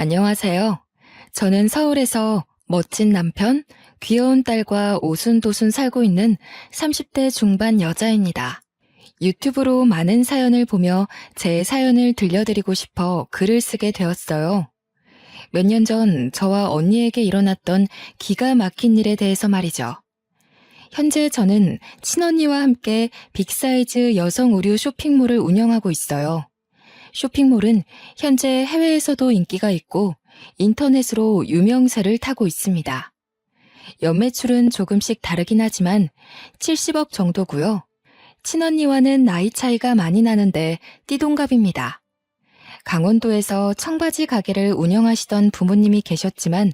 안녕하세요. 저는 서울에서 멋진 남편, 귀여운 딸과 오순도순 살고 있는 30대 중반 여자입니다. 유튜브로 많은 사연을 보며 제 사연을 들려드리고 싶어 글을 쓰게 되었어요. 몇 년 전 저와 언니에게 일어났던 기가 막힌 일에 대해서 말이죠. 현재 저는 친언니와 함께 빅사이즈 여성 의류 쇼핑몰을 운영하고 있어요. 쇼핑몰은 현재 해외에서도 인기가 있고 인터넷으로 유명세를 타고 있습니다. 연매출은 조금씩 다르긴 하지만 70억 정도고요. 친언니와는 나이 차이가 많이 나는데 띠동갑입니다. 강원도에서 청바지 가게를 운영하시던 부모님이 계셨지만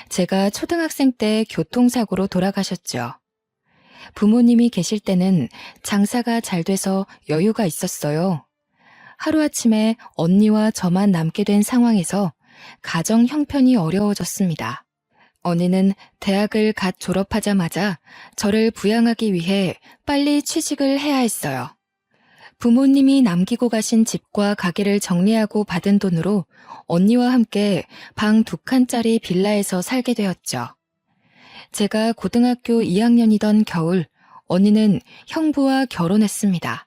제가 초등학생 때 교통사고로 돌아가셨죠. 부모님이 계실 때는 장사가 잘 돼서 여유가 있었어요. 하루아침에 언니와 저만 남게 된 상황에서 가정 형편이 어려워졌습니다. 언니는 대학을 갓 졸업하자마자 저를 부양하기 위해 빨리 취직을 해야 했어요. 부모님이 남기고 가신 집과 가게를 정리하고 받은 돈으로 언니와 함께 방 2칸짜리 빌라에서 살게 되었죠. 제가 고등학교 2학년이던 겨울, 언니는 형부와 결혼했습니다.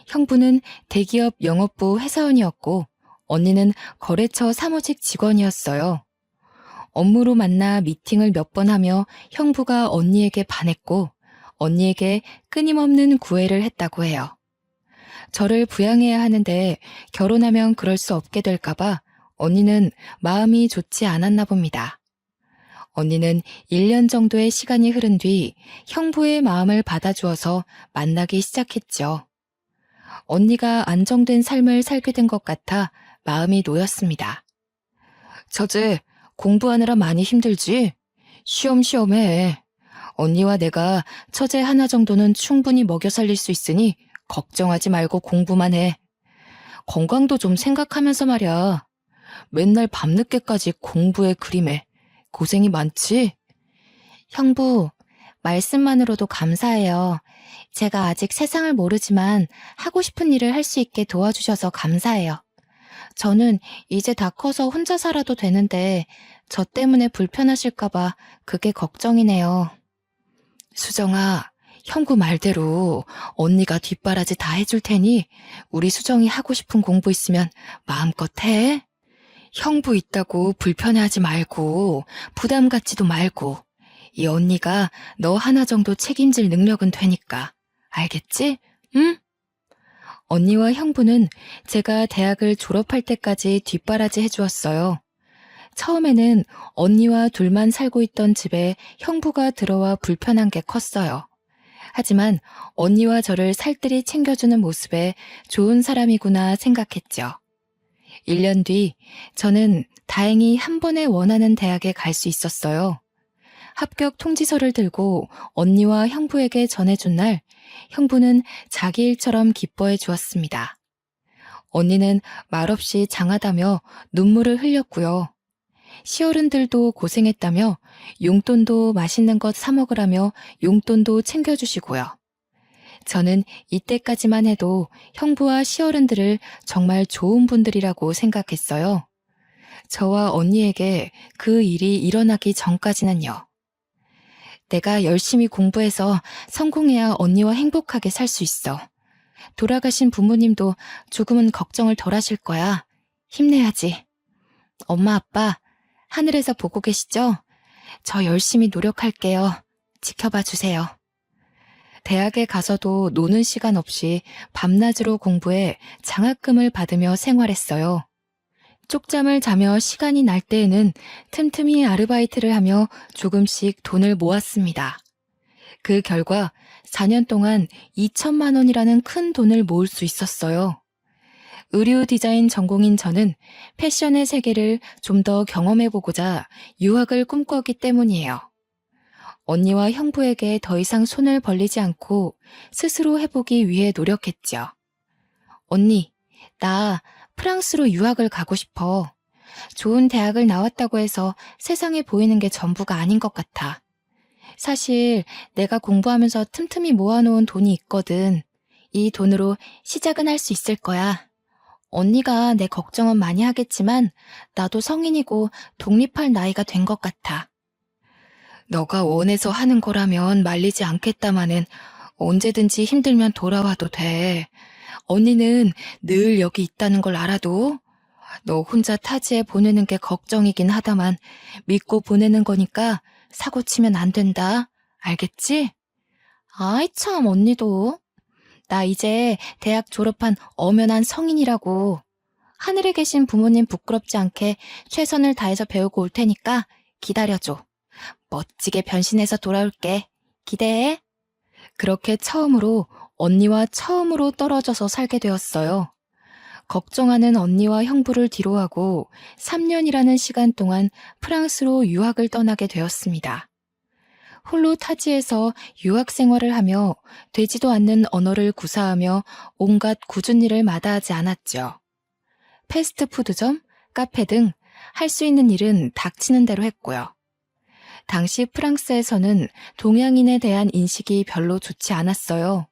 형부는 대기업 영업부 회사원이었고 언니는 거래처 사무직 직원이었어요. 업무로 만나 미팅을 몇 번 하며 형부가 언니에게 반했고 언니에게 끊임없는 구애를 했다고 해요. 저를 부양해야 하는데 결혼하면 그럴 수 없게 될까봐 언니는 마음이 좋지 않았나 봅니다. 언니는 1년 정도의 시간이 흐른 뒤 형부의 마음을 받아주어서 만나기 시작했죠. 언니가 안정된 삶을 살게 된 것 같아 마음이 놓였습니다. 처제, 공부하느라 많이 힘들지? 쉬엄쉬엄 해. 언니와 내가 처제 하나 정도는 충분히 먹여 살릴 수 있으니 걱정하지 말고 공부만 해. 건강도 좀 생각하면서 말이야. 맨날 밤늦게까지 공부에 그림에 고생이 많지? 형부, 말씀만으로도 감사해요. 제가 아직 세상을 모르지만 하고 싶은 일을 할 수 있게 도와주셔서 감사해요. 저는 이제 다 커서 혼자 살아도 되는데 저 때문에 불편하실까봐 그게 걱정이네요. 수정아, 형부 말대로 언니가 뒷바라지 다 해줄 테니 우리 수정이 하고 싶은 공부 있으면 마음껏 해. 형부 있다고 불편해하지 말고 부담 갖지도 말고 이 언니가 너 하나 정도 책임질 능력은 되니까. 알겠지? 응? 언니와 형부는 제가 대학을 졸업할 때까지 뒷바라지 해주었어요. 처음에는 언니와 둘만 살고 있던 집에 형부가 들어와 불편한 게 컸어요. 하지만 언니와 저를 살뜰히 챙겨주는 모습에 좋은 사람이구나 생각했죠. 1년 뒤 저는 다행히 한 번에 원하는 대학에 갈 수 있었어요. 합격 통지서를 들고 언니와 형부에게 전해준 날 형부는 자기 일처럼 기뻐해 주었습니다. 언니는 말없이 장하다며 눈물을 흘렸고요. 시어른들도 고생했다며 용돈도 맛있는 것 사 먹으라며 용돈도 챙겨주시고요. 저는 이때까지만 해도 형부와 시어른들을 정말 좋은 분들이라고 생각했어요. 저와 언니에게 그 일이 일어나기 전까지는요. 내가 열심히 공부해서 성공해야 언니와 행복하게 살 수 있어. 돌아가신 부모님도 조금은 걱정을 덜 하실 거야. 힘내야지. 엄마, 아빠, 하늘에서 보고 계시죠? 저 열심히 노력할게요. 지켜봐 주세요. 대학에 가서도 노는 시간 없이 밤낮으로 공부해 장학금을 받으며 생활했어요. 쪽잠을 자며 시간이 날 때에는 틈틈이 아르바이트를 하며 조금씩 돈을 모았습니다. 그 결과 4년 동안 2천만 원이라는 큰 돈을 모을 수 있었어요. 의류 디자인 전공인 저는 패션의 세계를 좀 더 경험해보고자 유학을 꿈꿨기 때문이에요. 언니와 형부에게 더 이상 손을 벌리지 않고 스스로 해보기 위해 노력했죠. 언니, 나 프랑스로 유학을 가고 싶어. 좋은 대학을 나왔다고 해서 세상에 보이는 게 전부가 아닌 것 같아. 사실 내가 공부하면서 틈틈이 모아놓은 돈이 있거든. 이 돈으로 시작은 할 수 있을 거야. 언니가 내 걱정은 많이 하겠지만 나도 성인이고 독립할 나이가 된 것 같아. 너가 원해서 하는 거라면 말리지 않겠다마는 언제든지 힘들면 돌아와도 돼. 언니는 늘 여기 있다는 걸 알아도 너 혼자 타지에 보내는 게 걱정이긴 하다만 믿고 보내는 거니까 사고 치면 안 된다. 알겠지? 아이 참 언니도. 나 이제 대학 졸업한 엄연한 성인이라고. 하늘에 계신 부모님 부끄럽지 않게 최선을 다해서 배우고 올 테니까 기다려줘. 멋지게 변신해서 돌아올게. 기대해. 그렇게 언니와 처음으로 떨어져서 살게 되었어요. 걱정하는 언니와 형부를 뒤로하고 3년이라는 시간 동안 프랑스로 유학을 떠나게 되었습니다. 홀로 타지에서 유학 생활을 하며 되지도 않는 언어를 구사하며 온갖 굳은 일을 마다하지 않았죠. 패스트푸드점, 카페 등 할 수 있는 일은 닥치는 대로 했고요. 당시 프랑스에서는 동양인에 대한 인식이 별로 좋지 않았어요.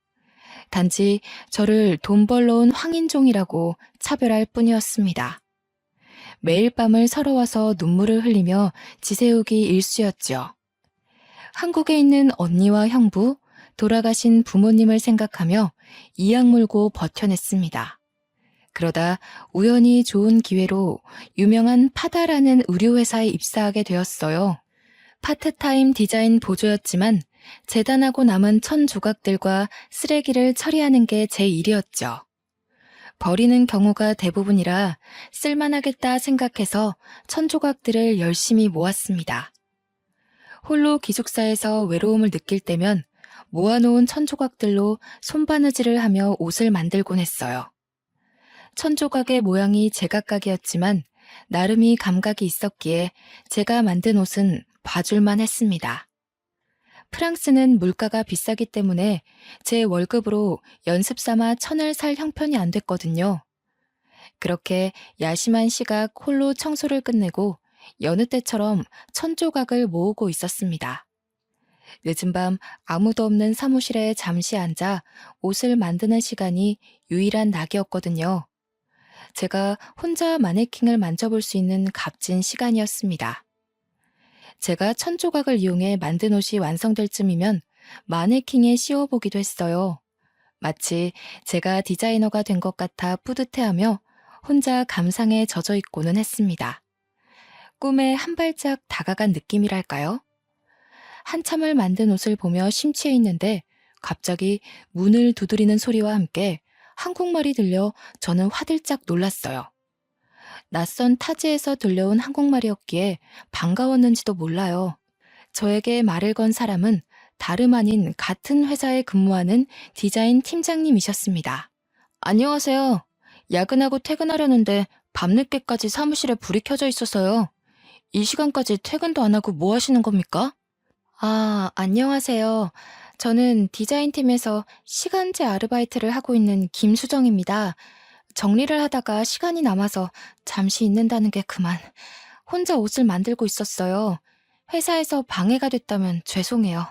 단지 저를 돈 벌러 온 황인종이라고 차별할 뿐이었습니다. 매일 밤을 서러워서 눈물을 흘리며 지새우기 일쑤였죠. 한국에 있는 언니와 형부, 돌아가신 부모님을 생각하며 이악 물고 버텨냈습니다. 그러다 우연히 좋은 기회로 유명한 파다라는 의류회사에 입사하게 되었어요. 파트타임 디자인 보조였지만 재단하고 남은 천 조각들과 쓰레기를 처리하는 게 제 일이었죠. 버리는 경우가 대부분이라 쓸만하겠다 생각해서 천 조각들을 열심히 모았습니다. 홀로 기숙사에서 외로움을 느낄 때면 모아놓은 천 조각들로 손바느질을 하며 옷을 만들곤 했어요. 천 조각의 모양이 제각각이었지만 나름의 감각이 있었기에 제가 만든 옷은 봐줄만 했습니다. 프랑스는 물가가 비싸기 때문에 제 월급으로 연습 삼아 천을 살 형편이 안 됐거든요. 그렇게 야심한 시각 홀로 청소를 끝내고 여느 때처럼 천 조각을 모으고 있었습니다. 늦은 밤 아무도 없는 사무실에 잠시 앉아 옷을 만드는 시간이 유일한 낙이었거든요. 제가 혼자 마네킹을 만져볼 수 있는 값진 시간이었습니다. 제가 천 조각을 이용해 만든 옷이 완성될 쯤이면 마네킹에 씌워보기도 했어요. 마치 제가 디자이너가 된 것 같아 뿌듯해하며 혼자 감상에 젖어 있고는 했습니다. 꿈에 한 발짝 다가간 느낌이랄까요? 한참을 만든 옷을 보며 심취해 있는데 갑자기 문을 두드리는 소리와 함께 한국말이 들려 저는 화들짝 놀랐어요. 낯선 타지에서 들려온 한국말이었기에 반가웠는지도 몰라요. 저에게 말을 건 사람은 다름 아닌 같은 회사에 근무하는 디자인 팀장님이셨습니다. 안녕하세요. 야근하고 퇴근하려는데 밤늦게까지 사무실에 불이 켜져 있어서요. 이 시간까지 퇴근도 안 하고 뭐 하시는 겁니까? 아, 안녕하세요. 저는 디자인팀에서 시간제 아르바이트를 하고 있는 김수정입니다. 정리를 하다가 시간이 남아서 잠시 있는다는 게 그만. 혼자 옷을 만들고 있었어요. 회사에서 방해가 됐다면 죄송해요.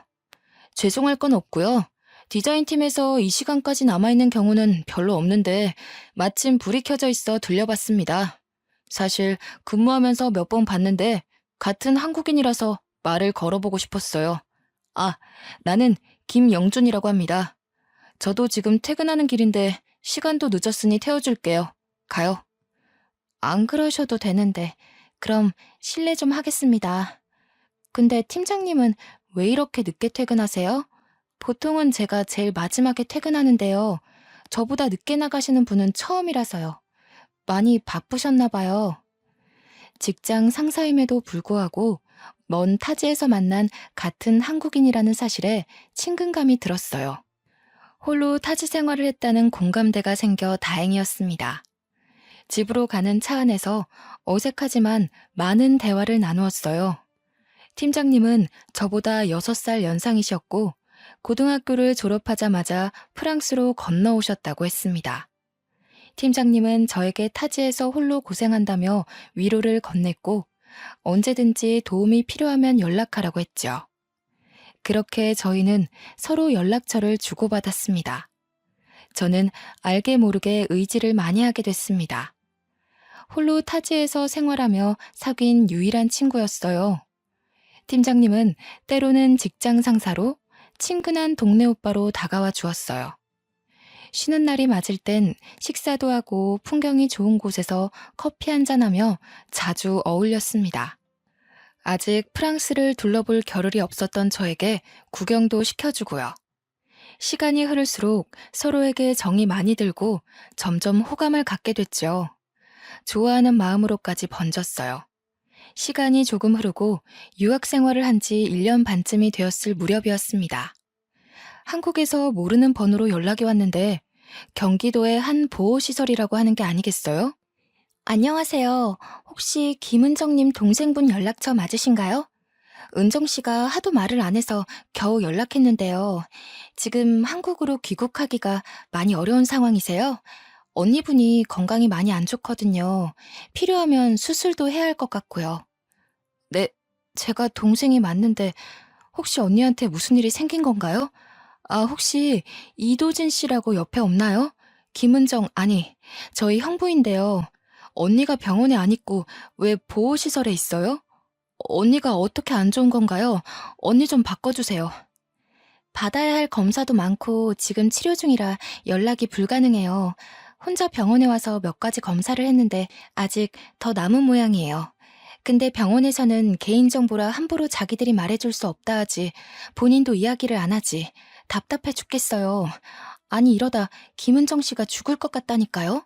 죄송할 건 없고요. 디자인팀에서 이 시간까지 남아있는 경우는 별로 없는데 마침 불이 켜져 있어 들려봤습니다. 사실 근무하면서 몇 번 봤는데 같은 한국인이라서 말을 걸어보고 싶었어요. 아, 나는 김영준이라고 합니다. 저도 지금 퇴근하는 길인데 시간도 늦었으니 태워줄게요. 가요. 안 그러셔도 되는데 그럼 실례 좀 하겠습니다. 근데 팀장님은 왜 이렇게 늦게 퇴근하세요? 보통은 제가 제일 마지막에 퇴근하는데요. 저보다 늦게 나가시는 분은 처음이라서요. 많이 바쁘셨나 봐요. 직장 상사임에도 불구하고 먼 타지에서 만난 같은 한국인이라는 사실에 친근감이 들었어요. 홀로 타지 생활을 했다는 공감대가 생겨 다행이었습니다. 집으로 가는 차 안에서 어색하지만 많은 대화를 나누었어요. 팀장님은 저보다 6살 연상이셨고 고등학교를 졸업하자마자 프랑스로 건너오셨다고 했습니다. 팀장님은 저에게 타지에서 홀로 고생한다며 위로를 건넸고 언제든지 도움이 필요하면 연락하라고 했죠. 그렇게 저희는 서로 연락처를 주고받았습니다. 저는 알게 모르게 의지를 많이 하게 됐습니다. 홀로 타지에서 생활하며 사귄 유일한 친구였어요. 팀장님은 때로는 직장 상사로, 친근한 동네 오빠로 다가와 주었어요. 쉬는 날이 맞을 땐 식사도 하고 풍경이 좋은 곳에서 커피 한잔하며 자주 어울렸습니다. 아직 프랑스를 둘러볼 겨를이 없었던 저에게 구경도 시켜주고요. 시간이 흐를수록 서로에게 정이 많이 들고 점점 호감을 갖게 됐죠. 좋아하는 마음으로까지 번졌어요. 시간이 조금 흐르고 유학 생활을 한 지 1년 반쯤이 되었을 무렵이었습니다. 한국에서 모르는 번호로 연락이 왔는데 경기도의 한 보호시설이라고 하는 게 아니겠어요? 안녕하세요. 혹시 김은정님 동생분 연락처 맞으신가요? 은정 씨가 하도 말을 안 해서 겨우 연락했는데요. 지금 한국으로 귀국하기가 많이 어려운 상황이세요? 언니분이 건강이 많이 안 좋거든요. 필요하면 수술도 해야 할 것 같고요. 네, 제가 동생이 맞는데 혹시 언니한테 무슨 일이 생긴 건가요? 아, 혹시 이도진 씨라고 옆에 없나요? 김은정, 아니, 저희 형부인데요. 언니가 병원에 안 있고 왜 보호시설에 있어요? 언니가 어떻게 안 좋은 건가요? 언니 좀 바꿔주세요. 받아야 할 검사도 많고 지금 치료 중이라 연락이 불가능해요. 혼자 병원에 와서 몇 가지 검사를 했는데 아직 더 남은 모양이에요. 근데 병원에서는 개인정보라 함부로 자기들이 말해줄 수 없다 하지. 본인도 이야기를 안 하지. 답답해 죽겠어요. 아니 이러다 김은정 씨가 죽을 것 같다니까요?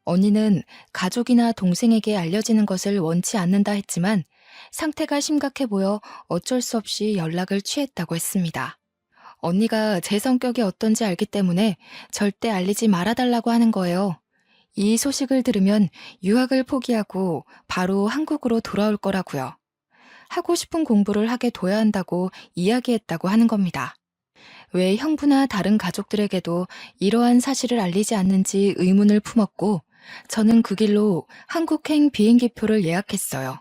언니는 가족이나 동생에게 알려지는 것을 원치 않는다 했지만 상태가 심각해 보여 어쩔 수 없이 연락을 취했다고 했습니다. 언니가 제 성격이 어떤지 알기 때문에 절대 알리지 말아달라고 하는 거예요. 이 소식을 들으면 유학을 포기하고 바로 한국으로 돌아올 거라고요. 하고 싶은 공부를 하게 둬야 한다고 이야기했다고 하는 겁니다. 왜 형부나 다른 가족들에게도 이러한 사실을 알리지 않는지 의문을 품었고 저는 그 길로 한국행 비행기표를 예약했어요.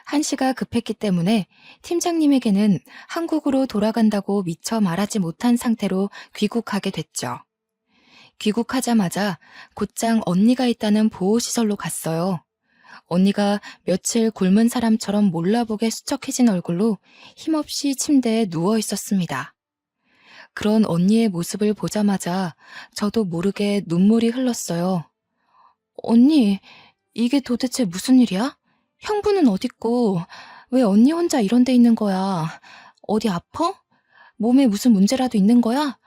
한시가 급했기 때문에 팀장님에게는 한국으로 돌아간다고 미처 말하지 못한 상태로 귀국하게 됐죠. 귀국하자마자 곧장 언니가 있다는 보호시설로 갔어요. 언니가 며칠 굶은 사람처럼 몰라보게 수척해진 얼굴로 힘없이 침대에 누워 있었습니다. 그런 언니의 모습을 보자마자 저도 모르게 눈물이 흘렀어요. 언니, 이게 도대체 무슨 일이야? 형부는 어딨고, 왜 언니 혼자 이런 데 있는 거야? 어디 아파? 몸에 무슨 문제라도 있는 거야?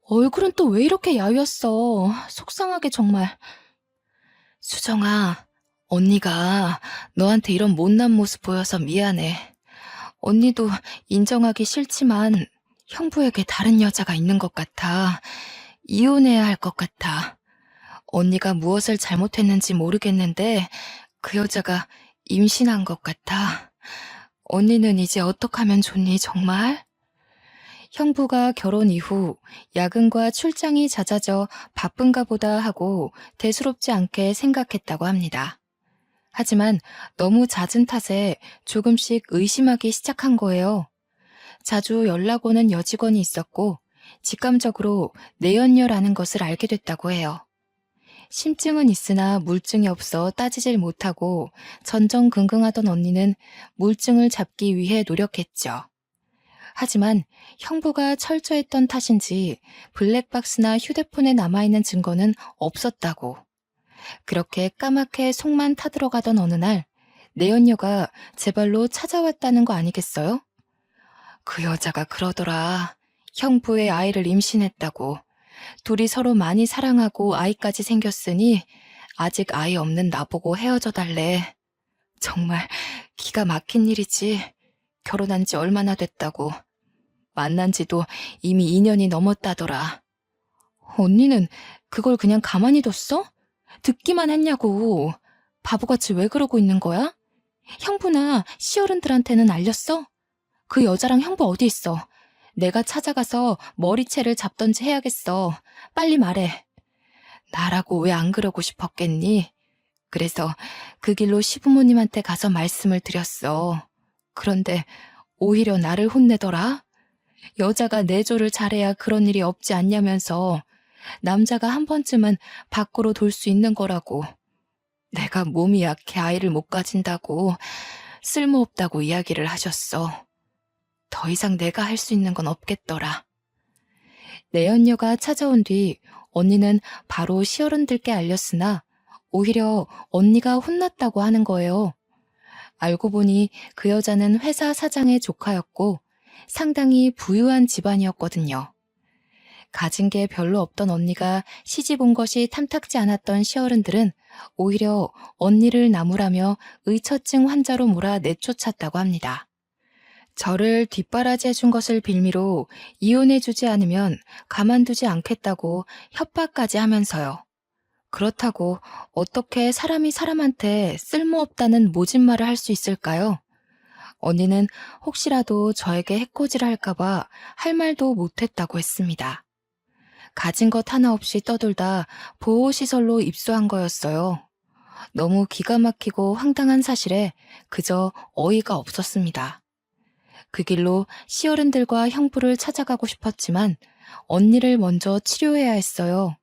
얼굴은 또 왜 이렇게 야위었어? 속상하게 정말. 수정아, 언니가 너한테 이런 못난 모습 보여서 미안해. 언니도 인정하기 싫지만 형부에게 다른 여자가 있는 것 같아. 이혼해야 할 것 같아. 언니가 무엇을 잘못했는지 모르겠는데 그 여자가 임신한 것 같아. 언니는 이제 어떡하면 좋니, 정말? 형부가 결혼 이후 야근과 출장이 잦아져 바쁜가 보다 하고 대수롭지 않게 생각했다고 합니다. 하지만 너무 잦은 탓에 조금씩 의심하기 시작한 거예요. 자주 연락 오는 여직원이 있었고 직감적으로 뇌연녀라는 것을 알게 됐다고 해요. 심증은 있으나 물증이 없어 따지질 못하고 전전긍긍하던 언니는 물증을 잡기 위해 노력했죠. 하지만 형부가 철저했던 탓인지 블랙박스나 휴대폰에 남아있는 증거는 없었다고. 그렇게 까맣게 속만 타들어가던 어느 날 내연녀가 제 발로 찾아왔다는 거 아니겠어요? 그 여자가 그러더라. 형부의 아이를 임신했다고. 둘이 서로 많이 사랑하고 아이까지 생겼으니 아직 아이 없는 나보고 헤어져 달래. 정말 기가 막힌 일이지. 결혼한 지 얼마나 됐다고. 만난 지도 이미 2년이 넘었다더라. 언니는 그걸 그냥 가만히 뒀어? 듣기만 했냐고. 바보같이 왜 그러고 있는 거야? 형부나 시어른들한테는 알렸어? 그 여자랑 형부 어디 있어? 내가 찾아가서 머리채를 잡던지 해야겠어. 빨리 말해. 나라고 왜 안 그러고 싶었겠니? 그래서 그 길로 시부모님한테 가서 말씀을 드렸어. 그런데 오히려 나를 혼내더라? 여자가 내조를 잘해야 그런 일이 없지 않냐면서 남자가 한 번쯤은 밖으로 돌 수 있는 거라고. 내가 몸이 약해 아이를 못 가진다고 쓸모없다고 이야기를 하셨어. 더 이상 내가 할 수 있는 건 없겠더라. 내연녀가 찾아온 뒤 언니는 바로 시어른들께 알렸으나 오히려 언니가 혼났다고 하는 거예요. 알고 보니 그 여자는 회사 사장의 조카였고 상당히 부유한 집안이었거든요. 가진 게 별로 없던 언니가 시집 온 것이 탐탁지 않았던 시어른들은 오히려 언니를 나무라며 의처증 환자로 몰아 내쫓았다고 합니다. 저를 뒷바라지해 준 것을 빌미로 이혼해주지 않으면 가만두지 않겠다고 협박까지 하면서요. 그렇다고 어떻게 사람이 사람한테 쓸모없다는 모진 말을 할 수 있을까요? 언니는 혹시라도 저에게 해코지를 할까봐 할 말도 못했다고 했습니다. 가진 것 하나 없이 떠돌다 보호시설로 입소한 거였어요. 너무 기가 막히고 황당한 사실에 그저 어이가 없었습니다. 그 길로 시어른들과 형부를 찾아가고 싶었지만 언니를 먼저 치료해야 했어요.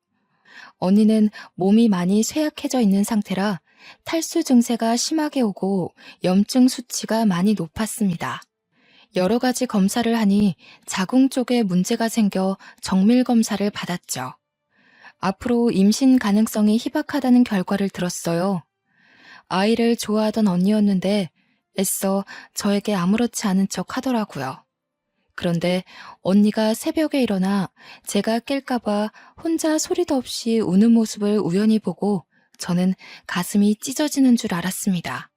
언니는 몸이 많이 쇠약해져 있는 상태라 탈수 증세가 심하게 오고 염증 수치가 많이 높았습니다. 여러 가지 검사를 하니 자궁 쪽에 문제가 생겨 정밀 검사를 받았죠. 앞으로 임신 가능성이 희박하다는 결과를 들었어요. 아이를 좋아하던 언니였는데 애써 저에게 아무렇지 않은 척 하더라고요. 그런데 언니가 새벽에 일어나 제가 깰까봐 혼자 소리도 없이 우는 모습을 우연히 보고 저는 가슴이 찢어지는 줄 알았습니다.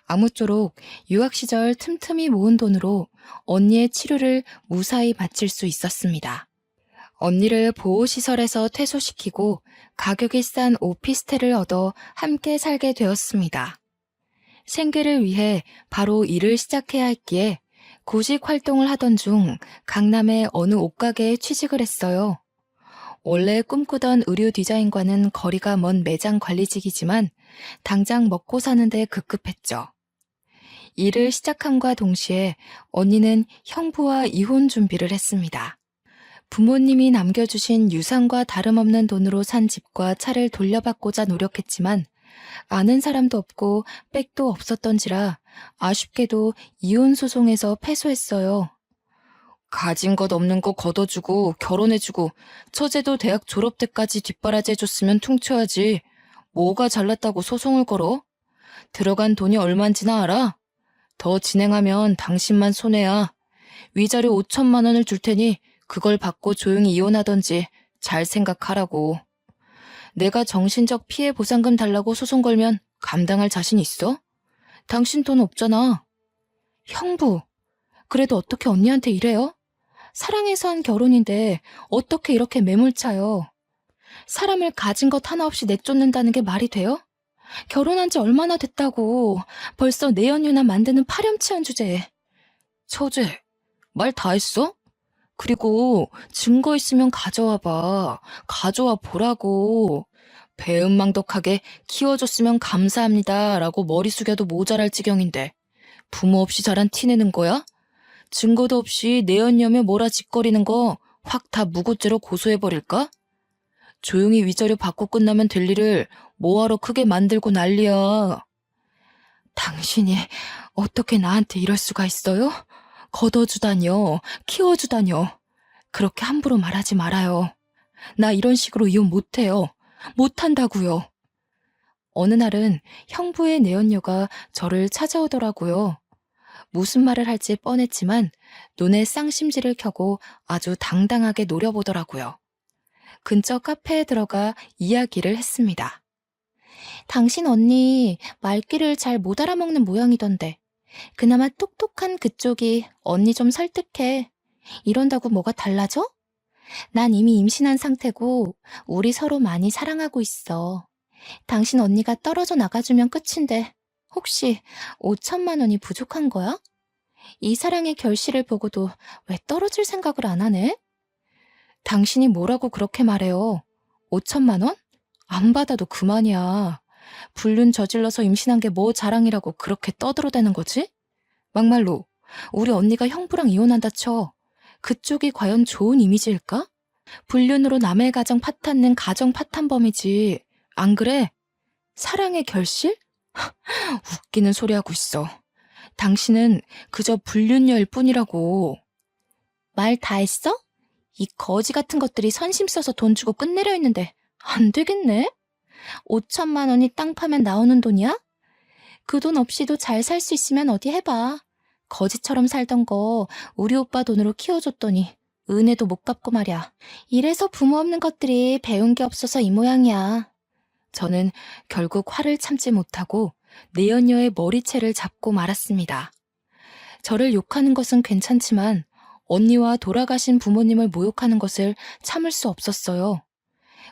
아무쪼록 유학 시절 틈틈이 모은 돈으로 언니의 치료를 무사히 마칠 수 있었습니다. 언니를 보호시설에서 퇴소시키고 가격이 싼 오피스텔을 얻어 함께 살게 되었습니다. 생계를 위해 바로 일을 시작해야 했기에 구직 활동을 하던 중 강남의 어느 옷가게에 취직을 했어요. 원래 꿈꾸던 의류 디자인과는 거리가 먼 매장 관리직이지만 당장 먹고 사는데 급급했죠. 일을 시작함과 동시에 언니는 형부와 이혼 준비를 했습니다. 부모님이 남겨주신 유산과 다름없는 돈으로 산 집과 차를 돌려받고자 노력했지만 아는 사람도 없고 백도 없었던지라 아쉽게도 이혼 소송에서 패소했어요. 가진 것 없는 거 걷어주고 결혼해주고 처제도 대학 졸업 때까지 뒷바라지 해줬으면 퉁쳐야지. 뭐가 잘났다고 소송을 걸어? 들어간 돈이 얼만지나 알아? 더 진행하면 당신만 손해야. 위자료 5천만 원을 줄 테니 그걸 받고 조용히 이혼하던지 잘 생각하라고. 내가 정신적 피해 보상금 달라고 소송 걸면 감당할 자신 있어? 당신 돈 없잖아. 형부, 그래도 어떻게 언니한테 이래요? 사랑해서 한 결혼인데 어떻게 이렇게 매몰차요? 사람을 가진 것 하나 없이 내쫓는다는 게 말이 돼요? 결혼한 지 얼마나 됐다고 벌써 내연유나 만드는 파렴치한 주제에. 처제, 말 다 했어? 그리고 증거 있으면 가져와 봐. 가져와 보라고. 배은망덕하게 키워줬으면 감사합니다 라고 머리 숙여도 모자랄 지경인데 부모 없이 자란 티내는 거야? 증거도 없이 내연녀며 몰아짓거리는 거 확 다 무고죄로 고소해버릴까? 조용히 위자료 받고 끝나면 될 일을 뭐하러 크게 만들고 난리야. 당신이 어떻게 나한테 이럴 수가 있어요? 걷어주다뇨, 키워주다뇨. 그렇게 함부로 말하지 말아요. 나 이런 식으로 이혼 못해요. 못한다고요. 어느 날은 형부의 내연녀가 저를 찾아오더라고요. 무슨 말을 할지 뻔했지만 눈에 쌍심지를 켜고 아주 당당하게 노려보더라고요. 근처 카페에 들어가 이야기를 했습니다. 당신 언니 말귀를 잘 못 알아먹는 모양이던데 그나마 똑똑한 그쪽이 언니 좀 설득해. 이런다고 뭐가 달라져? 난 이미 임신한 상태고 우리 서로 많이 사랑하고 있어. 당신 언니가 떨어져 나가주면 끝인데 혹시 5천만 원이 부족한 거야? 이 사랑의 결실을 보고도 왜 떨어질 생각을 안 하네? 당신이 뭐라고 그렇게 말해요? 5천만 원? 안 받아도 그만이야. 불륜 저질러서 임신한 게 뭐 자랑이라고 그렇게 떠들어대는 거지? 막말로 우리 언니가 형부랑 이혼한다 쳐. 그쪽이 과연 좋은 이미지일까? 불륜으로 남의 가정 파탄는 가정 파탄범이지. 안 그래? 사랑의 결실? 웃기는 소리 하고 있어. 당신은 그저 불륜녀일 뿐이라고. 말 다 했어? 이 거지 같은 것들이 선심 써서 돈 주고 끝내려 했는데 안 되겠네? 5천만 원이 땅 파면 나오는 돈이야? 그 돈 없이도 잘 살 수 있으면 어디 해봐. 거지처럼 살던 거 우리 오빠 돈으로 키워줬더니 은혜도 못 갚고 말이야. 이래서 부모 없는 것들이 배운 게 없어서 이 모양이야. 저는 결국 화를 참지 못하고 내연녀의 머리채를 잡고 말았습니다. 저를 욕하는 것은 괜찮지만 언니와 돌아가신 부모님을 모욕하는 것을 참을 수 없었어요.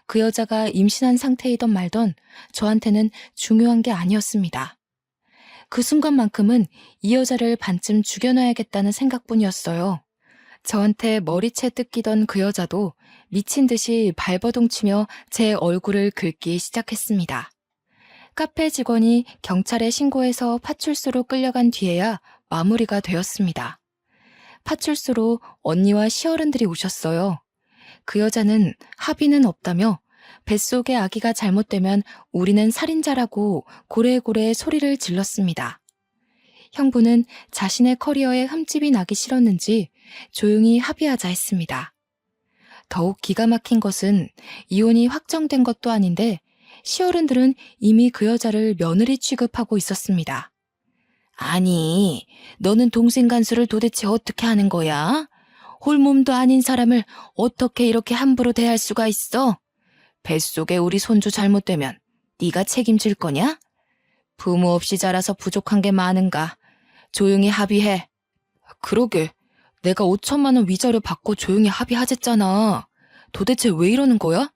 그 여자가 임신한 상태이던 말던 저한테는 중요한 게 아니었습니다. 그 순간만큼은 이 여자를 반쯤 죽여놔야겠다는 생각뿐이었어요. 저한테 머리채 뜯기던 그 여자도 미친 듯이 발버둥 치며 제 얼굴을 긁기 시작했습니다. 카페 직원이 경찰에 신고해서 파출소로 끌려간 뒤에야 마무리가 되었습니다. 파출소로 언니와 시어른들이 오셨어요. 그 여자는 합의는 없다며 뱃속의 아기가 잘못되면 우리는 살인자라고 고래고래 소리를 질렀습니다. 형부는 자신의 커리어에 흠집이 나기 싫었는지 조용히 합의하자 했습니다. 더욱 기가 막힌 것은 이혼이 확정된 것도 아닌데 시어른들은 이미 그 여자를 며느리 취급하고 있었습니다. 아니, 너는 동생 간수를 도대체 어떻게 하는 거야? 홀몸도 아닌 사람을 어떻게 이렇게 함부로 대할 수가 있어? 뱃속에 우리 손주 잘못되면 네가 책임질 거냐? 부모 없이 자라서 부족한 게 많은가? 조용히 합의해. 그러게, 내가 5천만 원 위자료 받고 조용히 합의하랬잖아. 도대체 왜 이러는 거야?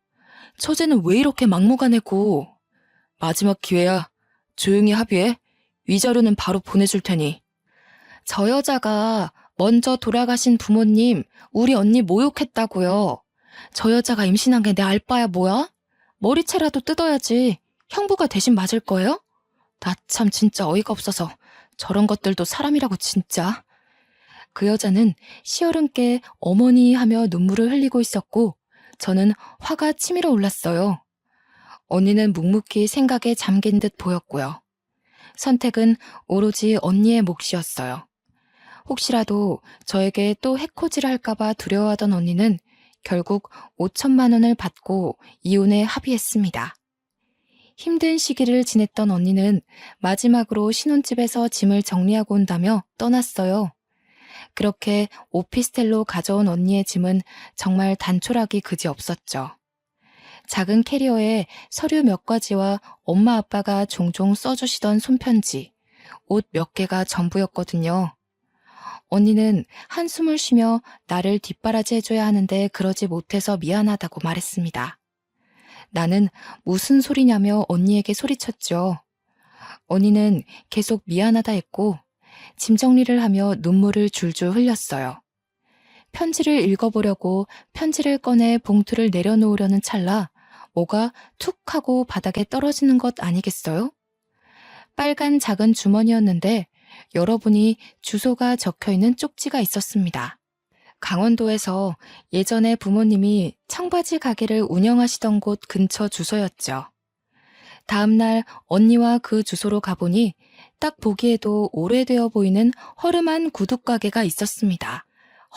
처제는 왜 이렇게 막무가내고. 마지막 기회야. 조용히 합의해. 위자료는 바로 보내줄 테니. 저 여자가 먼저 돌아가신 부모님, 우리 언니 모욕했다고요. 저 여자가 임신한 게 내 알바야 뭐야? 머리채라도 뜯어야지. 형부가 대신 맞을 거예요? 나 참 진짜 어이가 없어서 저런 것들도 사람이라고 진짜. 그 여자는 시어른께 어머니 하며 눈물을 흘리고 있었고 저는 화가 치밀어 올랐어요. 언니는 묵묵히 생각에 잠긴 듯 보였고요. 선택은 오로지 언니의 몫이었어요. 혹시라도 저에게 또 해코지를 할까봐 두려워하던 언니는 결국 5천만 원을 받고 이혼에 합의했습니다. 힘든 시기를 지냈던 언니는 마지막으로 신혼집에서 짐을 정리하고 온다며 떠났어요. 그렇게 오피스텔로 가져온 언니의 짐은 정말 단촐하기 그지없었죠. 작은 캐리어에 서류 몇 가지와 엄마 아빠가 종종 써주시던 손편지, 옷 몇 개가 전부였거든요. 언니는 한숨을 쉬며 나를 뒷바라지 해줘야 하는데 그러지 못해서 미안하다고 말했습니다. 나는 무슨 소리냐며 언니에게 소리쳤죠. 언니는 계속 미안하다 했고 짐 정리를 하며 눈물을 줄줄 흘렸어요. 편지를 읽어보려고 편지를 꺼내 봉투를 내려놓으려는 찰나 뭐가 툭 하고 바닥에 떨어지는 것 아니겠어요? 빨간 작은 주머니였는데 열어보니 주소가 적혀있는 쪽지가 있었습니다. 강원도에서 예전에 부모님이 청바지 가게를 운영하시던 곳 근처 주소였죠. 다음날 언니와 그 주소로 가보니 딱 보기에도 오래되어 보이는 허름한 구두가게가 있었습니다.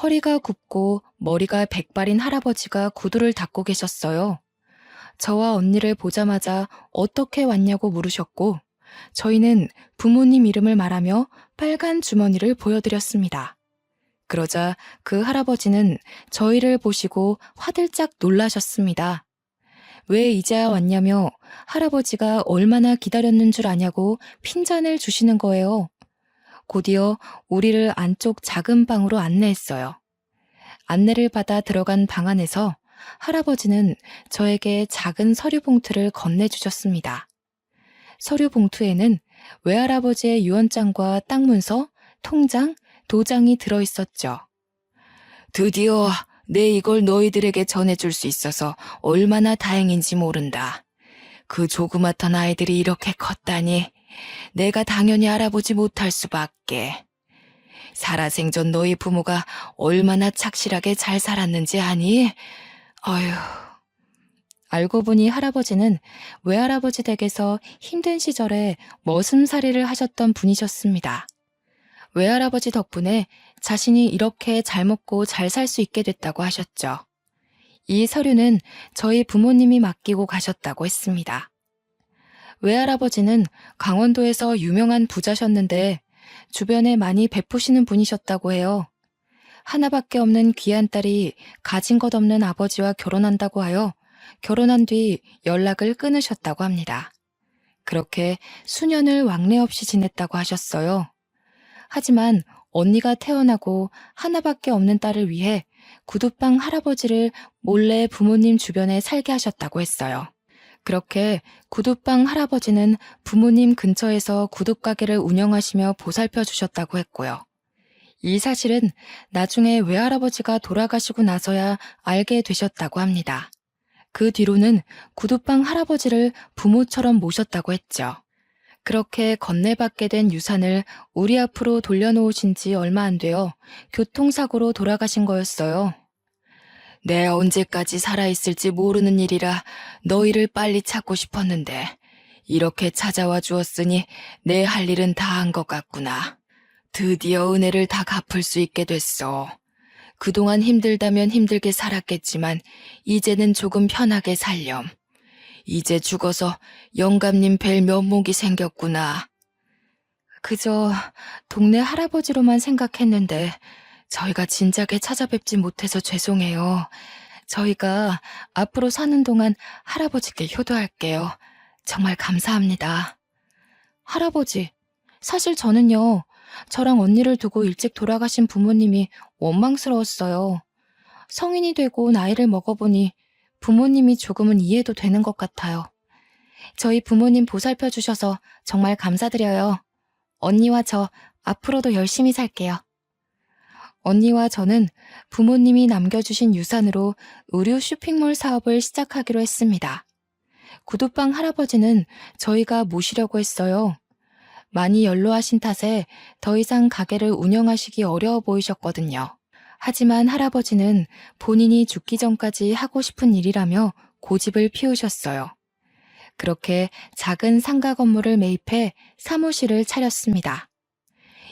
허리가 굽고 머리가 백발인 할아버지가 구두를 닦고 계셨어요. 저와 언니를 보자마자 어떻게 왔냐고 물으셨고 저희는 부모님 이름을 말하며 빨간 주머니를 보여드렸습니다. 그러자 그 할아버지는 저희를 보시고 화들짝 놀라셨습니다. 왜 이제야 왔냐며 할아버지가 얼마나 기다렸는 줄 아냐고 핀잔을 주시는 거예요. 곧이어 우리를 안쪽 작은 방으로 안내했어요. 안내를 받아 들어간 방 안에서 할아버지는 저에게 작은 서류 봉투를 건네주셨습니다. 서류 봉투에는 외할아버지의 유언장과 땅 문서, 통장, 도장이 들어있었죠. 드디어 내 이걸 너희들에게 전해줄 수 있어서 얼마나 다행인지 모른다. 그 조그맣던 아이들이 이렇게 컸다니 내가 당연히 알아보지 못할 수밖에. 살아생전 너희 부모가 얼마나 착실하게 잘 살았는지 아니? 어휴. 알고 보니 할아버지는 외할아버지 댁에서 힘든 시절에 머슴살이를 하셨던 분이셨습니다. 외할아버지 덕분에 자신이 이렇게 잘 먹고 잘 살 수 있게 됐다고 하셨죠. 이 서류는 저희 부모님이 맡기고 가셨다고 했습니다. 외할아버지는 강원도에서 유명한 부자셨는데 주변에 많이 베푸시는 분이셨다고 해요. 하나밖에 없는 귀한 딸이 가진 것 없는 아버지와 결혼한다고 하여 결혼한 뒤 연락을 끊으셨다고 합니다. 그렇게 수년을 왕래 없이 지냈다고 하셨어요. 하지만 언니가 태어나고 하나밖에 없는 딸을 위해 구두방 할아버지를 몰래 부모님 주변에 살게 하셨다고 했어요. 그렇게 구두방 할아버지는 부모님 근처에서 구둣가게를 운영하시며 보살펴 주셨다고 했고요. 이 사실은 나중에 외할아버지가 돌아가시고 나서야 알게 되셨다고 합니다. 그 뒤로는 구두방 할아버지를 부모처럼 모셨다고 했죠. 그렇게 건네받게 된 유산을 우리 앞으로 돌려놓으신 지 얼마 안 되어 교통사고로 돌아가신 거였어요. 내 언제까지 살아있을지 모르는 일이라 너희를 빨리 찾고 싶었는데 이렇게 찾아와 주었으니 내 할 일은 다 한 것 같구나. 드디어 은혜를 다 갚을 수 있게 됐어. 그동안 힘들다면 힘들게 살았겠지만 이제는 조금 편하게 살렴. 이제 죽어서 영감님 뵐 면목이 생겼구나. 그저 동네 할아버지로만 생각했는데 저희가 진작에 찾아뵙지 못해서 죄송해요. 저희가 앞으로 사는 동안 할아버지께 효도할게요. 정말 감사합니다. 할아버지, 사실 저는요, 저랑 언니를 두고 일찍 돌아가신 부모님이 원망스러웠어요. 성인이 되고 나이를 먹어보니 부모님이 조금은 이해도 되는 것 같아요. 저희 부모님 보살펴 주셔서 정말 감사드려요. 언니와 저 앞으로도 열심히 살게요. 언니와 저는 부모님이 남겨주신 유산으로 의류 쇼핑몰 사업을 시작하기로 했습니다. 구두방 할아버지는 저희가 모시려고 했어요. 많이 연로하신 탓에 더 이상 가게를 운영하시기 어려워 보이셨거든요. 하지만 할아버지는 본인이 죽기 전까지 하고 싶은 일이라며 고집을 피우셨어요. 그렇게 작은 상가 건물을 매입해 사무실을 차렸습니다.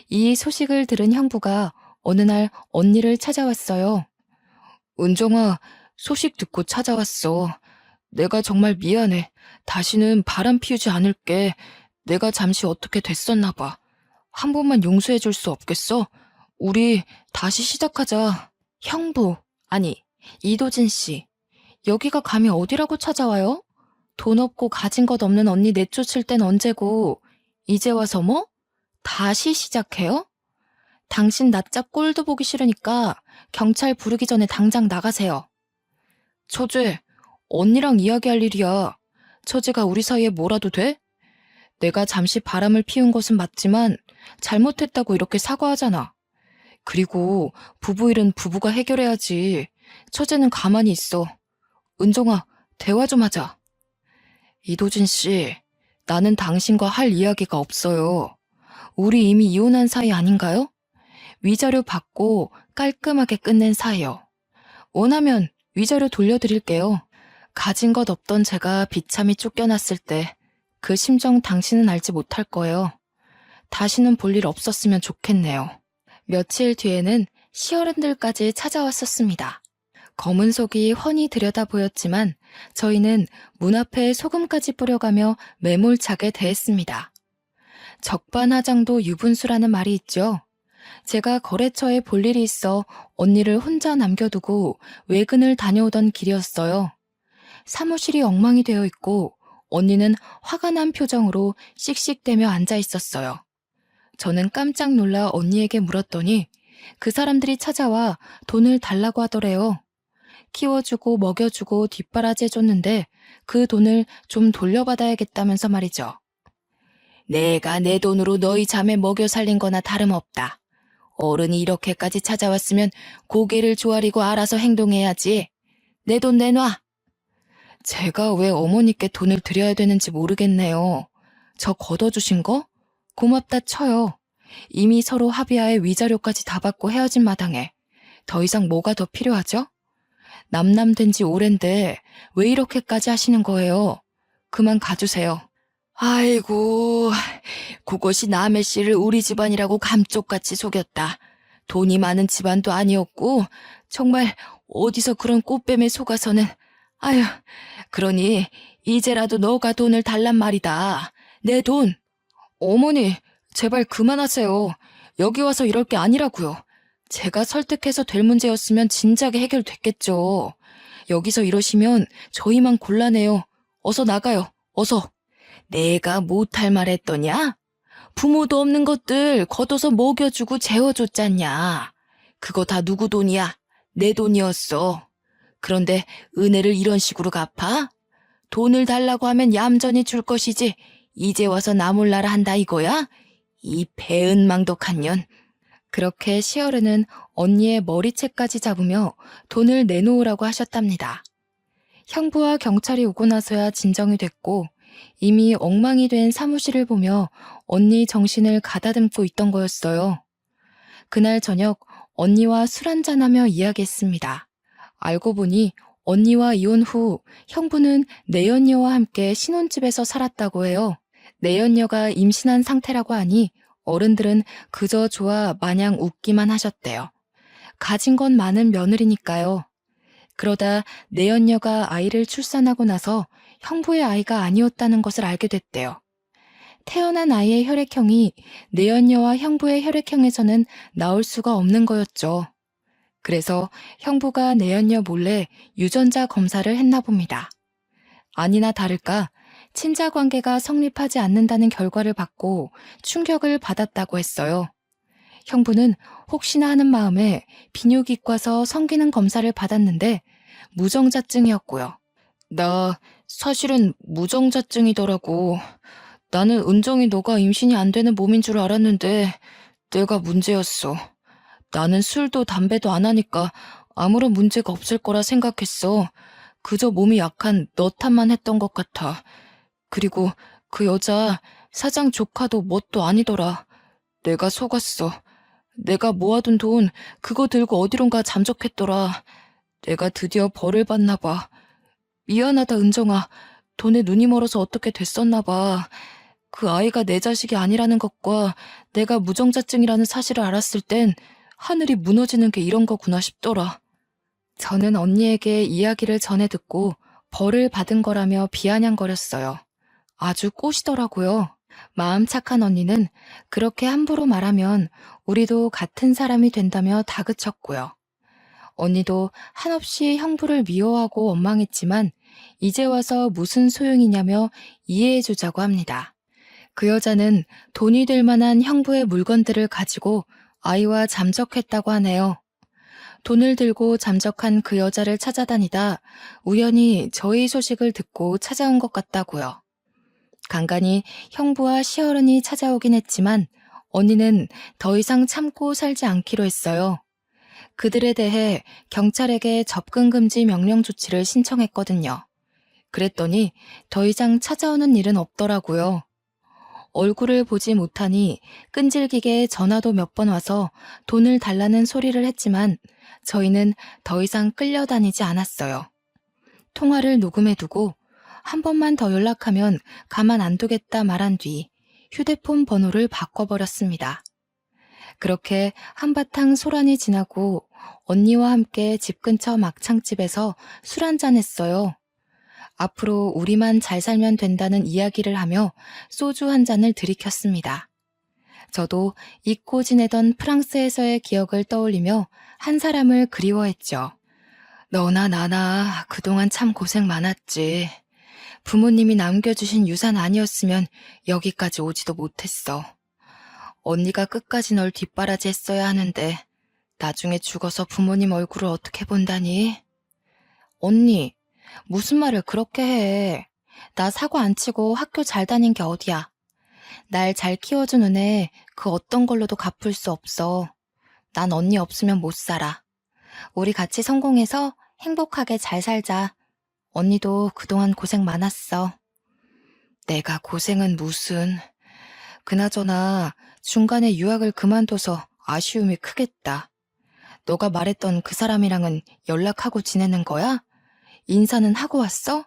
이 소식을 들은 형부가 어느 날 언니를 찾아왔어요. 은정아, 소식 듣고 찾아왔어. 내가 정말 미안해. 다시는 바람 피우지 않을게. 내가 잠시 어떻게 됐었나 봐. 한 번만 용서해 줄 수 없겠어? 우리 다시 시작하자. 형부, 아니, 이도진 씨. 여기가 감히 어디라고 찾아와요? 돈 없고 가진 것 없는 언니 내쫓을 땐 언제고, 이제 와서 뭐? 다시 시작해요? 당신 낯잡 꼴도 보기 싫으니까 경찰 부르기 전에 당장 나가세요. 처제, 언니랑 이야기할 일이야. 처제가 우리 사이에 뭐라도 돼? 내가 잠시 바람을 피운 것은 맞지만 잘못했다고 이렇게 사과하잖아. 그리고 부부 일은 부부가 해결해야지. 처제는 가만히 있어. 은정아, 대화 좀 하자. 이도진 씨, 나는 당신과 할 이야기가 없어요. 우리 이미 이혼한 사이 아닌가요? 위자료 받고 깔끔하게 끝낸 사이요. 원하면 위자료 돌려드릴게요. 가진 것 없던 제가 비참히 쫓겨났을 때 그 심정 당신은 알지 못할 거예요. 다시는 볼 일 없었으면 좋겠네요. 며칠 뒤에는 시어른들까지 찾아왔었습니다. 검은 속이 훤히 들여다 보였지만 저희는 문 앞에 소금까지 뿌려가며 매몰차게 대했습니다. 적반하장도 유분수라는 말이 있죠. 제가 거래처에 볼 일이 있어 언니를 혼자 남겨두고 외근을 다녀오던 길이었어요. 사무실이 엉망이 되어 있고 언니는 화가 난 표정으로 씩씩대며 앉아 있었어요. 저는 깜짝 놀라 언니에게 물었더니 그 사람들이 찾아와 돈을 달라고 하더래요. 키워주고 먹여주고 뒷바라지해줬는데 그 돈을 좀 돌려받아야겠다면서 말이죠. 내가 내 돈으로 너희 자매 먹여 살린 거나 다름없다. 어른이 이렇게까지 찾아왔으면 고개를 조아리고 알아서 행동해야지. 내 돈 내놔. 제가 왜 어머니께 돈을 드려야 되는지 모르겠네요. 저 걷어주신 거? 고맙다 쳐요. 이미 서로 합의하에 위자료까지 다 받고 헤어진 마당에 더 이상 뭐가 더 필요하죠? 남남된 지 오랜데 왜 이렇게까지 하시는 거예요? 그만 가주세요. 아이고, 그것이 남의 씨를 우리 집안이라고 감쪽같이 속였다. 돈이 많은 집안도 아니었고 정말 어디서 그런 꽃뱀에 속아서는. 아휴, 그러니 이제라도 너가 돈을 달란 말이다. 내 돈. 어머니, 제발 그만하세요. 여기 와서 이럴 게 아니라고요. 제가 설득해서 될 문제였으면 진작에 해결됐겠죠. 여기서 이러시면 저희만 곤란해요. 어서 나가요. 어서. 내가 못할 말 했더냐? 부모도 없는 것들 걷어서 먹여주고 재워줬잖냐. 그거 다 누구 돈이야? 내 돈이었어. 그런데 은혜를 이런 식으로 갚아? 돈을 달라고 하면 얌전히 줄 것이지 이제 와서 나 몰라라 한다 이거야? 이 배은망덕한 년. 그렇게 시어르는 언니의 머리채까지 잡으며 돈을 내놓으라고 하셨답니다. 형부와 경찰이 오고 나서야 진정이 됐고 이미 엉망이 된 사무실을 보며 언니 정신을 가다듬고 있던 거였어요. 그날 저녁 언니와 술 한잔하며 이야기했습니다. 알고 보니 언니와 이혼 후 형부는 내연녀와 함께 신혼집에서 살았다고 해요. 내연녀가 임신한 상태라고 하니 어른들은 그저 좋아 마냥 웃기만 하셨대요. 가진 건 많은 며느리니까요. 그러다 내연녀가 아이를 출산하고 나서 형부의 아이가 아니었다는 것을 알게 됐대요. 태어난 아이의 혈액형이 내연녀와 형부의 혈액형에서는 나올 수가 없는 거였죠. 그래서 형부가 내연녀 몰래 유전자 검사를 했나 봅니다. 아니나 다를까 친자 관계가 성립하지 않는다는 결과를 받고 충격을 받았다고 했어요. 형부는 혹시나 하는 마음에 비뇨기과서 성기능 검사를 받았는데 무정자증이었고요. 나 사실은 무정자증이더라고. 나는 은정이 너가 임신이 안 되는 몸인 줄 알았는데 내가 문제였어. 나는 술도 담배도 안 하니까 아무런 문제가 없을 거라 생각했어. 그저 몸이 약한 너 탓만 했던 것 같아. 그리고 그 여자 사장 조카도 뭣도 아니더라. 내가 속았어. 내가 모아둔 돈 그거 들고 어디론가 잠적했더라. 내가 드디어 벌을 받나 봐. 미안하다 은정아. 돈에 눈이 멀어서 어떻게 됐었나 봐. 그 아이가 내 자식이 아니라는 것과 내가 무정자증이라는 사실을 알았을 땐 하늘이 무너지는 게 이런 거구나 싶더라. 저는 언니에게 이야기를 전해 듣고 벌을 받은 거라며 비아냥거렸어요. 아주 꼬시더라고요. 마음 착한 언니는 그렇게 함부로 말하면 우리도 같은 사람이 된다며 다그쳤고요. 언니도 한없이 형부를 미워하고 원망했지만 이제 와서 무슨 소용이냐며 이해해주자고 합니다. 그 여자는 돈이 될 만한 형부의 물건들을 가지고 아이와 잠적했다고 하네요. 돈을 들고 잠적한 그 여자를 찾아다니다 우연히 저희 소식을 듣고 찾아온 것 같다고요. 간간히 형부와 시어른이 찾아오긴 했지만 언니는 더 이상 참고 살지 않기로 했어요. 그들에 대해 경찰에게 접근 금지 명령 조치를 신청했거든요. 그랬더니 더 이상 찾아오는 일은 없더라고요. 얼굴을 보지 못하니 끈질기게 전화도 몇 번 와서 돈을 달라는 소리를 했지만 저희는 더 이상 끌려다니지 않았어요. 통화를 녹음해두고 한 번만 더 연락하면 가만 안 두겠다 말한 뒤 휴대폰 번호를 바꿔버렸습니다. 그렇게 한바탕 소란이 지나고 언니와 함께 집 근처 막창집에서 술 한잔 했어요. 앞으로 우리만 잘 살면 된다는 이야기를 하며 소주 한 잔을 들이켰습니다. 저도 잊고 지내던 프랑스에서의 기억을 떠올리며 한 사람을 그리워했죠. 너나 나나 그동안 참 고생 많았지. 부모님이 남겨주신 유산 아니었으면 여기까지 오지도 못했어. 언니가 끝까지 널 뒷바라지 했어야 하는데 나중에 죽어서 부모님 얼굴을 어떻게 본다니? 언니, 무슨 말을 그렇게 해. 나 사고 안 치고 학교 잘 다닌 게 어디야. 날 잘 키워준 은혜 그 어떤 걸로도 갚을 수 없어. 난 언니 없으면 못 살아. 우리 같이 성공해서 행복하게 잘 살자. 언니도 그동안 고생 많았어. 내가 고생은 무슨. 그나저나 중간에 유학을 그만둬서 아쉬움이 크겠다. 너가 말했던 그 사람이랑은 연락하고 지내는 거야? 인사는 하고 왔어?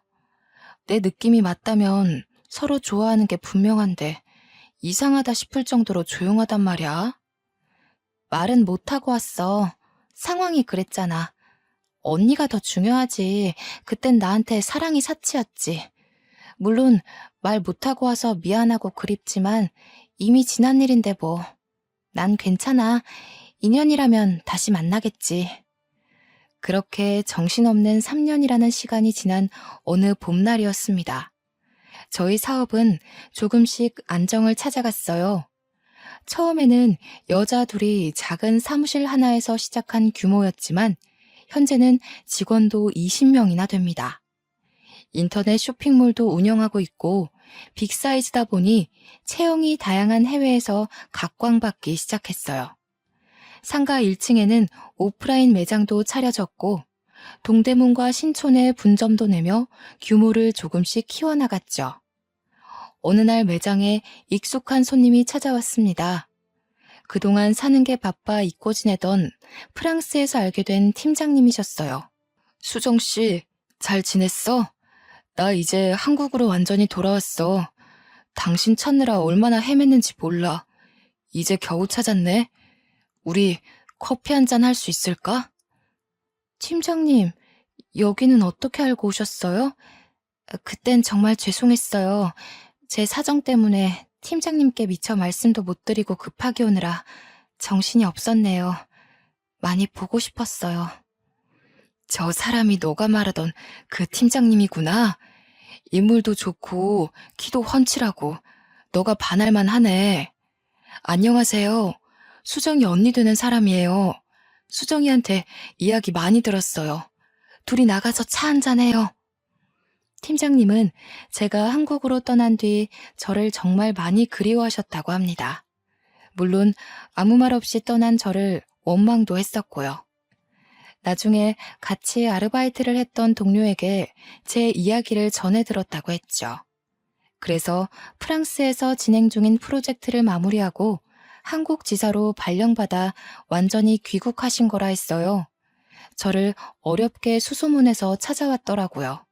내 느낌이 맞다면 서로 좋아하는 게 분명한데 이상하다 싶을 정도로 조용하단 말이야. 말은 못하고 왔어. 상황이 그랬잖아. 언니가 더 중요하지. 그땐 나한테 사랑이 사치였지. 물론 말 못하고 와서 미안하고 그립지만 이미 지난 일인데 뭐. 난 괜찮아. 인연이라면 다시 만나겠지. 그렇게 정신없는 3년이라는 시간이 지난 어느 봄날이었습니다. 저희 사업은 조금씩 안정을 찾아갔어요. 처음에는 여자 둘이 작은 사무실 하나에서 시작한 규모였지만 현재는 직원도 20명이나 됩니다. 인터넷 쇼핑몰도 운영하고 있고 빅사이즈다 보니 체형이 다양한 해외에서 각광받기 시작했어요. 상가 1층에는 오프라인 매장도 차려졌고 동대문과 신촌에 분점도 내며 규모를 조금씩 키워나갔죠. 어느 날 매장에 익숙한 손님이 찾아왔습니다. 그동안 사는 게 바빠 잊고 지내던 프랑스에서 알게 된 팀장님이셨어요. 수정 씨, 잘 지냈어? 나 이제 한국으로 완전히 돌아왔어. 당신 찾느라 얼마나 헤맸는지 몰라. 이제 겨우 찾았네. 우리 커피 한잔 할 수 있을까? 팀장님, 여기는 어떻게 알고 오셨어요? 그땐 정말 죄송했어요. 제 사정 때문에 팀장님께 미처 말씀도 못 드리고 급하게 오느라 정신이 없었네요. 많이 보고 싶었어요. 저 사람이 너가 말하던 그 팀장님이구나. 인물도 좋고 키도 훤칠하고 너가 반할만 하네. 안녕하세요. 수정이 언니 되는 사람이에요. 수정이한테 이야기 많이 들었어요. 둘이 나가서 차 한잔해요. 팀장님은 제가 한국으로 떠난 뒤 저를 정말 많이 그리워하셨다고 합니다. 물론 아무 말 없이 떠난 저를 원망도 했었고요. 나중에 같이 아르바이트를 했던 동료에게 제 이야기를 전해 들었다고 했죠. 그래서 프랑스에서 진행 중인 프로젝트를 마무리하고 한국 지사로 발령받아 완전히 귀국하신 거라 했어요. 저를 어렵게 수소문해서 찾아왔더라고요.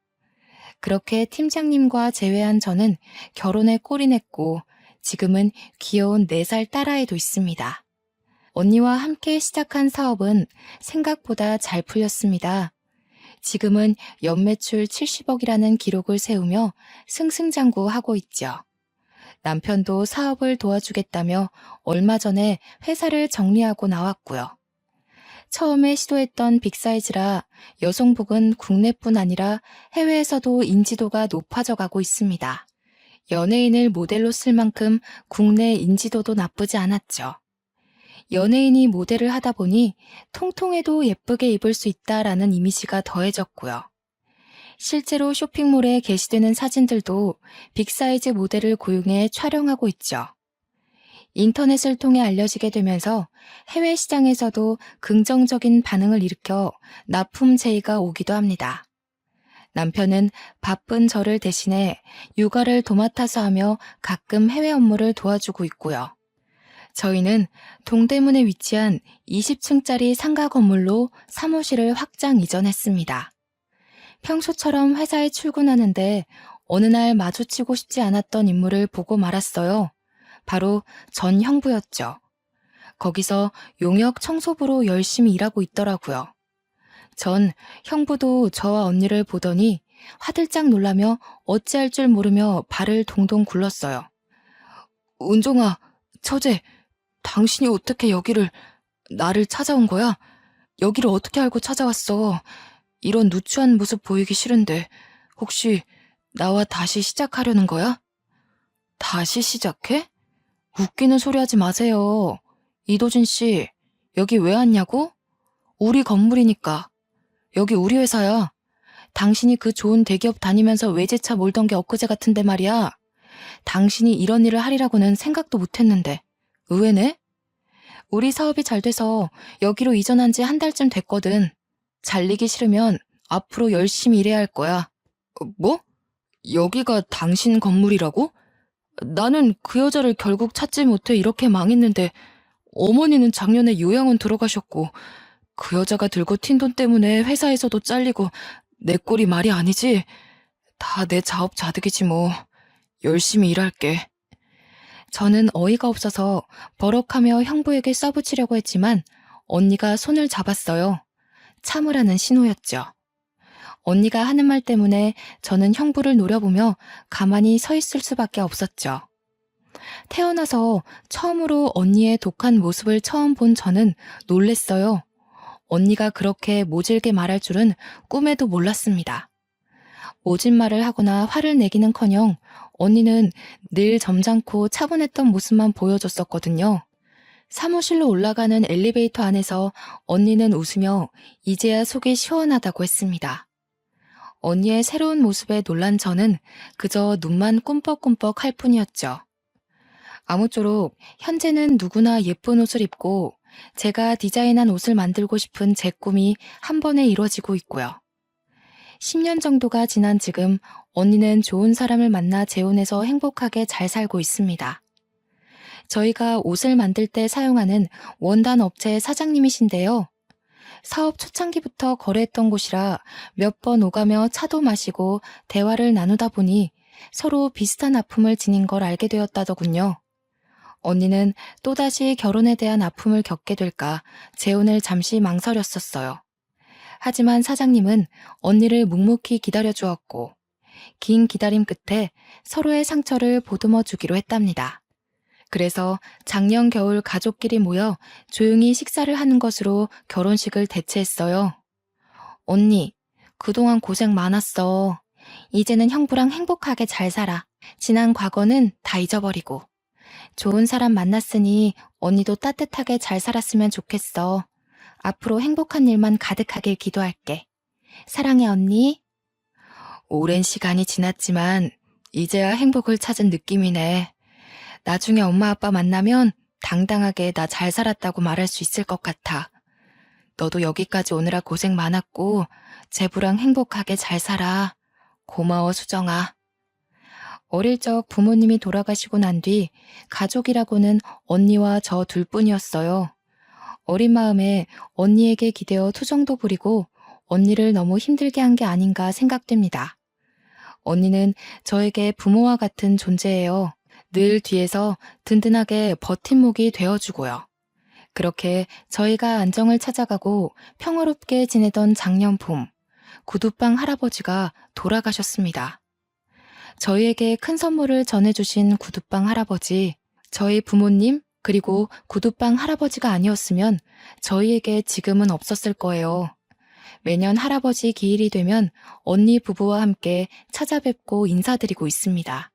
그렇게 팀장님과 재회한 저는 결혼에 골인했고 지금은 귀여운 4살 딸아이도 있습니다. 언니와 함께 시작한 사업은 생각보다 잘 풀렸습니다. 지금은 연매출 70억이라는 기록을 세우며 승승장구하고 있죠. 남편도 사업을 도와주겠다며 얼마 전에 회사를 정리하고 나왔고요. 처음에 시도했던 빅사이즈라 여성복은 국내뿐 아니라 해외에서도 인지도가 높아져 가고 있습니다. 연예인을 모델로 쓸 만큼 국내 인지도도 나쁘지 않았죠. 연예인이 모델을 하다 보니 통통해도 예쁘게 입을 수 있다라는 이미지가 더해졌고요. 실제로 쇼핑몰에 게시되는 사진들도 빅사이즈 모델을 고용해 촬영하고 있죠. 인터넷을 통해 알려지게 되면서 해외 시장에서도 긍정적인 반응을 일으켜 납품 제의가 오기도 합니다. 남편은 바쁜 저를 대신해 육아를 도맡아서 하며 가끔 해외 업무를 도와주고 있고요. 저희는 동대문에 위치한 20층짜리 상가 건물로 사무실을 확장 이전했습니다. 평소처럼 회사에 출근하는데 어느 날 마주치고 싶지 않았던 인물을 보고 말았어요. 바로 전 형부였죠. 거기서 용역 청소부로 열심히 일하고 있더라고요. 전 형부도 저와 언니를 보더니 화들짝 놀라며 어찌할 줄 모르며 발을 동동 굴렀어요. 은종아, 처제, 당신이 어떻게 나를 찾아온 거야? 여기를 어떻게 알고 찾아왔어? 이런 누추한 모습 보이기 싫은데 혹시 나와 다시 시작하려는 거야? 다시 시작해? 웃기는 소리 하지 마세요. 이도진 씨, 여기 왜 왔냐고? 우리 건물이니까. 여기 우리 회사야. 당신이 그 좋은 대기업 다니면서 외제차 몰던 게 엊그제 같은데 말이야. 당신이 이런 일을 하리라고는 생각도 못했는데. 의외네? 우리 사업이 잘 돼서 여기로 이전한 지 한 달쯤 됐거든. 잘리기 싫으면 앞으로 열심히 일해야 할 거야. 뭐? 여기가 당신 건물이라고? 나는 그 여자를 결국 찾지 못해 이렇게 망했는데 어머니는 작년에 요양원 들어가셨고 그 여자가 들고 튄 돈 때문에 회사에서도 잘리고 내 꼴이 말이 아니지? 다 내 자업자득이지 뭐. 열심히 일할게. 저는 어이가 없어서 버럭하며 형부에게 써붙이려고 했지만 언니가 손을 잡았어요. 참으라는 신호였죠. 언니가 하는 말 때문에 저는 형부를 노려보며 가만히 서 있을 수밖에 없었죠. 태어나서 처음으로 언니의 독한 모습을 처음 본 저는 놀랬어요. 언니가 그렇게 모질게 말할 줄은 꿈에도 몰랐습니다. 모진 말을 하거나 화를 내기는커녕 언니는 늘 점잖고 차분했던 모습만 보여줬었거든요. 사무실로 올라가는 엘리베이터 안에서 언니는 웃으며 이제야 속이 시원하다고 했습니다. 언니의 새로운 모습에 놀란 저는 그저 눈만 꿈뻑꿈뻑 할 뿐이었죠. 아무쪼록 현재는 누구나 예쁜 옷을 입고 제가 디자인한 옷을 만들고 싶은 제 꿈이 한 번에 이루어지고 있고요. 10년 정도가 지난 지금 언니는 좋은 사람을 만나 재혼해서 행복하게 잘 살고 있습니다. 저희가 옷을 만들 때 사용하는 원단 업체의 사장님이신데요. 사업 초창기부터 거래했던 곳이라 몇 번 오가며 차도 마시고 대화를 나누다 보니 서로 비슷한 아픔을 지닌 걸 알게 되었다더군요. 언니는 또다시 결혼에 대한 아픔을 겪게 될까 재혼을 잠시 망설였었어요. 하지만 사장님은 언니를 묵묵히 기다려주었고 긴 기다림 끝에 서로의 상처를 보듬어 주기로 했답니다. 그래서 작년 겨울 가족끼리 모여 조용히 식사를 하는 것으로 결혼식을 대체했어요. 언니, 그동안 고생 많았어. 이제는 형부랑 행복하게 잘 살아. 지난 과거는 다 잊어버리고. 좋은 사람 만났으니 언니도 따뜻하게 잘 살았으면 좋겠어. 앞으로 행복한 일만 가득하길 기도할게. 사랑해, 언니. 오랜 시간이 지났지만 이제야 행복을 찾은 느낌이네. 나중에 엄마 아빠 만나면 당당하게 나 잘 살았다고 말할 수 있을 것 같아. 너도 여기까지 오느라 고생 많았고 제부랑 행복하게 잘 살아. 고마워, 수정아. 어릴 적 부모님이 돌아가시고 난 뒤 가족이라고는 언니와 저 둘뿐이었어요. 어린 마음에 언니에게 기대어 투정도 부리고 언니를 너무 힘들게 한 게 아닌가 생각됩니다. 언니는 저에게 부모와 같은 존재예요. 늘 뒤에서 든든하게 버팀목이 되어주고요. 그렇게 저희가 안정을 찾아가고 평화롭게 지내던 작년 봄, 구두방 할아버지가 돌아가셨습니다. 저희에게 큰 선물을 전해주신 구두방 할아버지, 저희 부모님 그리고 구두방 할아버지가 아니었으면 저희에게 지금은 없었을 거예요. 매년 할아버지 기일이 되면 언니 부부와 함께 찾아뵙고 인사드리고 있습니다.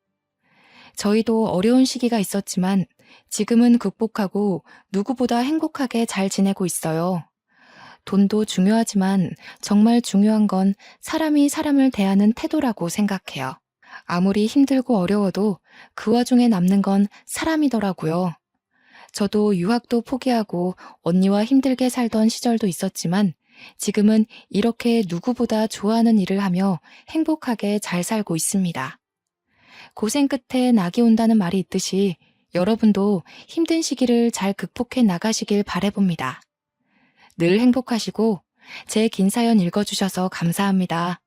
저희도 어려운 시기가 있었지만 지금은 극복하고 누구보다 행복하게 잘 지내고 있어요. 돈도 중요하지만 정말 중요한 건 사람이 사람을 대하는 태도라고 생각해요. 아무리 힘들고 어려워도 그 와중에 남는 건 사람이더라고요. 저도 유학도 포기하고 언니와 힘들게 살던 시절도 있었지만 지금은 이렇게 누구보다 좋아하는 일을 하며 행복하게 잘 살고 있습니다. 고생 끝에 낙이 온다는 말이 있듯이 여러분도 힘든 시기를 잘 극복해 나가시길 바라봅니다. 늘 행복하시고 제 긴 사연 읽어주셔서 감사합니다.